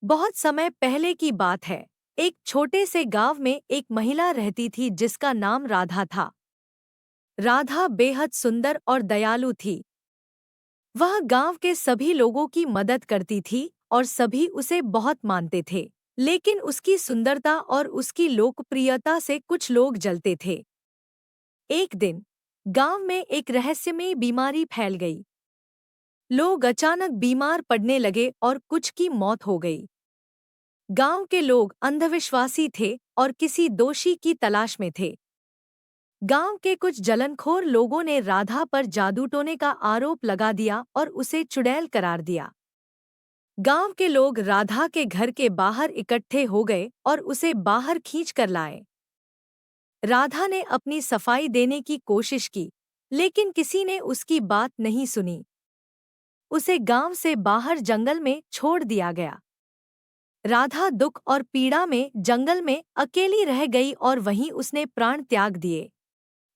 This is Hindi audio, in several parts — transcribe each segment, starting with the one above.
बहुत समय पहले की बात है। एक छोटे से गांव में एक महिला रहती थी जिसका नाम राधा था। राधा बेहद सुंदर और दयालु थी। वह गांव के सभी लोगों की मदद करती थी और सभी उसे बहुत मानते थे। लेकिन उसकी सुंदरता और उसकी लोकप्रियता से कुछ लोग जलते थे। एक दिन गांव में एक रहस्यमयी बीमारी फैल गई। लोग अचानक बीमार पड़ने लगे और कुछ की मौत हो गई। गांव के लोग अंधविश्वासी थे और किसी दोषी की तलाश में थे। गांव के कुछ जलनखोर लोगों ने राधा पर जादू टोने का आरोप लगा दिया और उसे चुड़ैल करार दिया। गांव के लोग राधा के घर के बाहर इकट्ठे हो गए और उसे बाहर खींच कर लाए। राधा ने अपनी सफाई देने की कोशिश की, लेकिन किसी ने उसकी बात नहीं सुनी। उसे गांव से बाहर जंगल में छोड़ दिया गया। राधा दुख और पीड़ा में जंगल में अकेली रह गई और वहीं उसने प्राण त्याग दिए।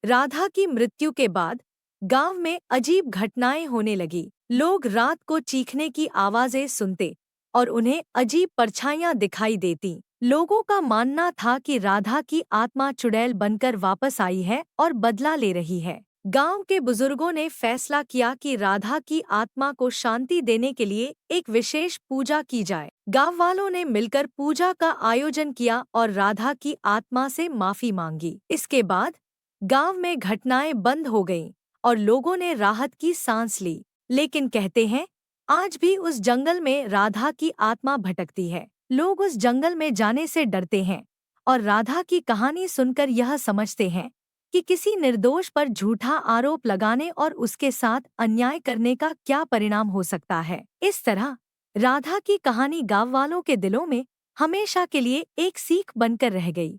राधा की मृत्यु के बाद गांव में अजीब घटनाएं होने लगी। लोग रात को चीखने की आवाजें सुनते और उन्हें अजीब परछाइयां दिखाई देती। लोगों का मानना था कि राधा की आत्मा चुड़ैल बनकर वापस आई है और बदला ले रही है। गांव के बुजुर्गों ने फैसला किया कि राधा की आत्मा को शांति देने के लिए एक विशेष पूजा की जाए। गांव वालों ने मिलकर पूजा का आयोजन किया और राधा की आत्मा से माफी मांगी। इसके बाद गांव में घटनाएं बंद हो गईं और लोगों ने राहत की सांस ली। लेकिन कहते हैं, आज भी उस जंगल में राधा की आत्मा भटकती है। लोग उस जंगल में जाने से डरते हैं और राधा की कहानी सुनकर यह समझते हैं कि किसी निर्दोष पर झूठा आरोप लगाने और उसके साथ अन्याय करने का क्या परिणाम हो सकता है। इस तरह राधा की कहानी गांव वालों के दिलों में हमेशा के लिए एक सीख बनकर रह गई।